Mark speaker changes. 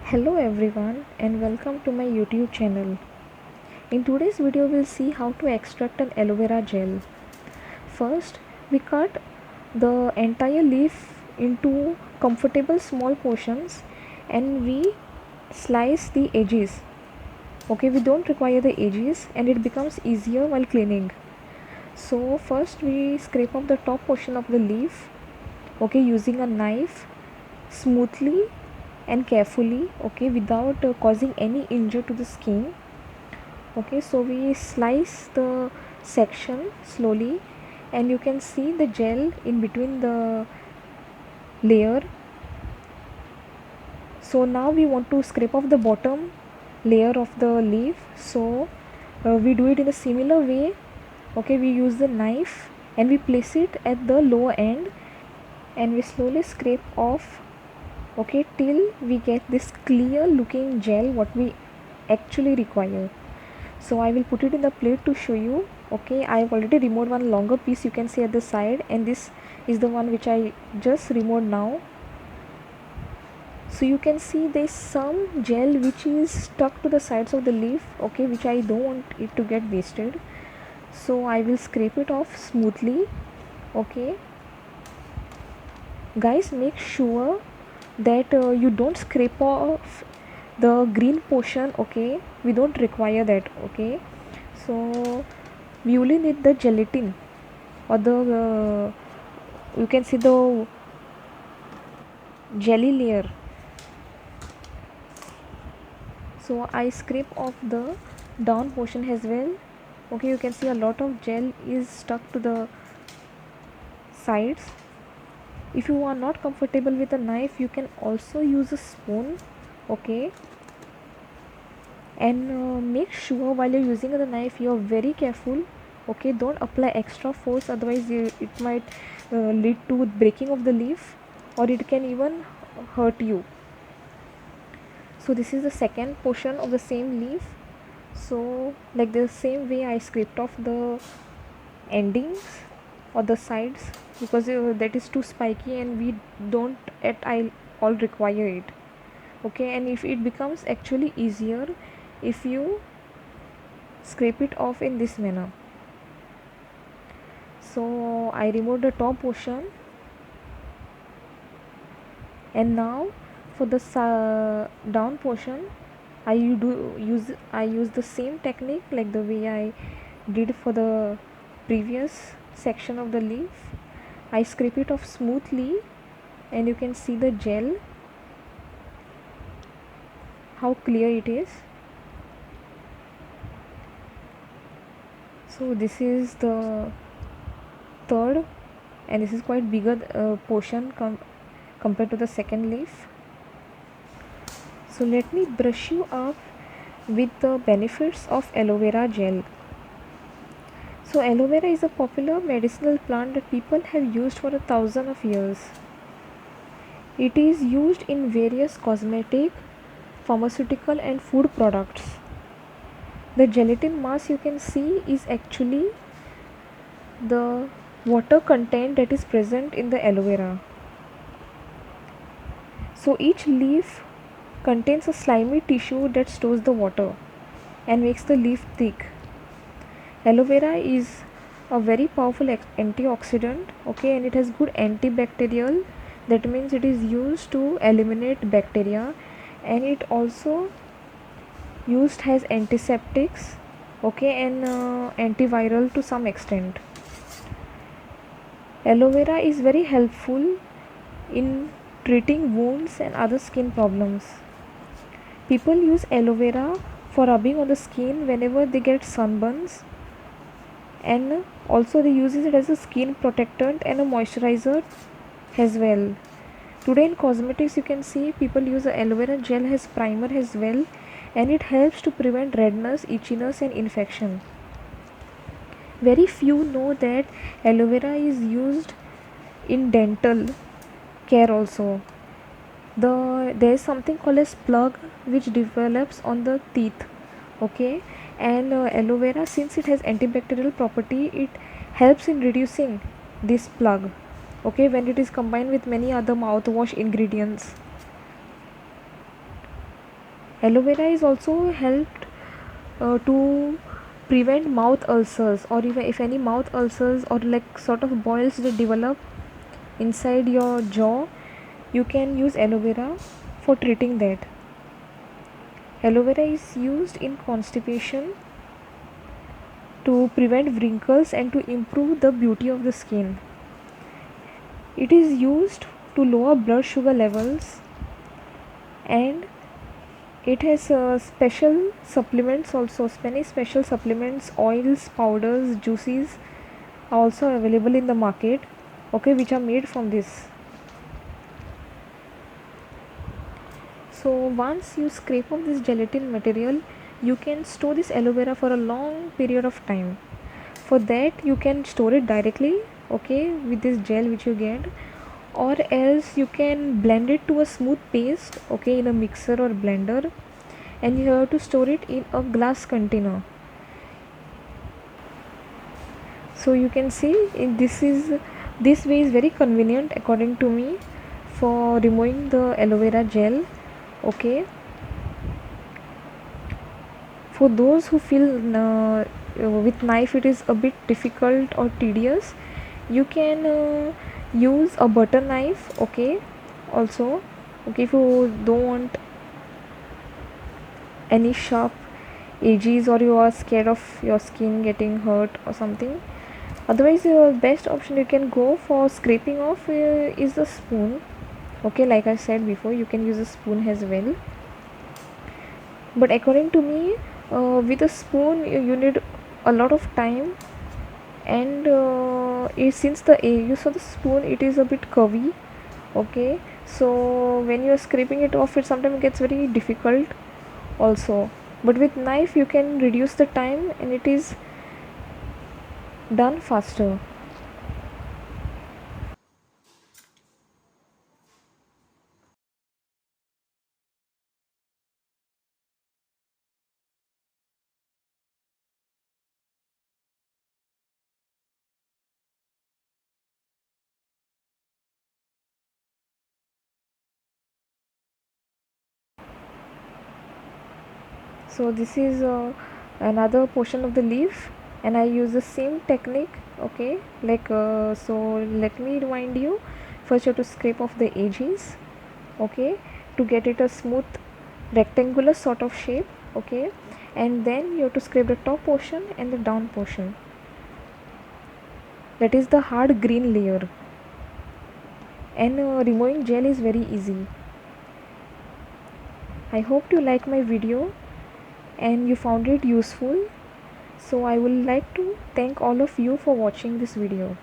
Speaker 1: Hello everyone and welcome to my YouTube channel. In today's video we'll see how to extract an aloe vera gel. First, we cut the entire leaf into comfortable small portions and we slice the edges. Okay, we don't require the edges and it becomes easier while cleaning. So first we scrape off the top portion of the leaf, okay, using a knife smoothly and carefully, okay, without causing any injury to the skin. Okay, so we slice the section slowly and you can see the gel in between the layer. So now we want to scrape off the bottom layer of the leaf, so we do it in a similar way. Okay, we use the knife and we place it at the lower end and we slowly scrape off, okay, till we get this clear looking gel what we actually require. So I will put it in the plate to show you. Okay, I have already removed one longer piece, you can see at the side, and this is the one which I just removed now. So you can see there's some gel which is stuck to the sides of the leaf, okay, which I don't want it to get wasted. So I will scrape it off smoothly. Okay guys, make sure that you don't scrape off the green portion, okay, we don't require that. Okay, so we only need the gelatin or the you can see the jelly layer. So I scrape off the down portion as well. Okay, you can see a lot of gel is stuck to the sides. If you are not comfortable with a knife, you can also use a spoon. Okay, and make sure while you're using the knife you're very careful. Okay, don't apply extra force, otherwise it might lead to breaking of the leaf or it can even hurt you. So this is the second portion of the same leaf. So like the same way I scraped off the endings or the sides because that is too spiky and we don't at all require it. Okay, and if it becomes actually easier if you scrape it off in this manner. So I removed the top portion and now for the down portion I use the same technique like the way I did for the previous section of the leaf. I scrape it off smoothly and you can see the gel, how clear it is. So this is the third and this is quite bigger portion compared to the second leaf. So let me brush you up with the benefits of aloe vera gel. So aloe vera is a popular medicinal plant that people have used for 1,000 years. It is used in various cosmetic, pharmaceutical and food products. The gelatin mass you can see is actually the water content that is present in the aloe vera. So each leaf contains a slimy tissue that stores the water and makes the leaf thick. Aloe vera is a very powerful antioxidant, okay, and it has good antibacterial, that means it is used to eliminate bacteria, and it also used as antiseptics, okay, and antiviral to some extent. Aloe vera is very helpful in treating wounds and other skin problems. People use aloe vera for rubbing on the skin whenever they get sunburns, and also they use it as a skin protectant and a moisturizer as well. Today in cosmetics you can see people use aloe vera gel as primer as well, and it helps to prevent redness, itchiness and infection. Very few know that aloe vera is used in dental care also. There is something called as plug which develops on the teeth, okay, and aloe vera, since it has antibacterial property, it helps in reducing this plug, okay, when it is combined with many other mouthwash ingredients. Aloe vera is also helped to prevent mouth ulcers, or even if any mouth ulcers or like sort of boils that develop inside your jaw, you can use aloe vera for treating that. Aloe vera is used in constipation to prevent wrinkles and to improve the beauty of the skin. It is used to lower blood sugar levels, and it has special supplements also. Many special supplements, oils, powders, juices are also available in the market, okay, which are made from this. So once you scrape off this gelatin material, you can store this aloe vera for a long period of time. For that you can store it directly, okay, with this gel which you get, or else you can blend it to a smooth paste, okay, in a mixer or blender, and you have to store it in a glass container. So you can see this way is very convenient according to me for removing the aloe vera gel, okay. For those who feel with knife it is a bit difficult or tedious, you can use a butter knife, okay, also, okay, if you don't want any sharp edges or you are scared of your skin getting hurt or something. Otherwise your best option you can go for scraping off is the spoon, okay, like I said before, you can use a spoon as well. But according to me, with a spoon you need a lot of time, and since the use of the spoon it is a bit curvy, okay, so when you are scraping it off it sometimes gets very difficult also. But with knife you can reduce the time and it is done faster. So this is another portion of the leaf, and I use the same technique, okay, like so let me remind you. First you have to scrape off the edges, okay, to get it a smooth rectangular sort of shape, okay, and then you have to scrape the top portion and the down portion, that is the hard green layer. And removing gel is very easy. I hope you like my video and you found it useful. So I would like to thank all of you for watching this video.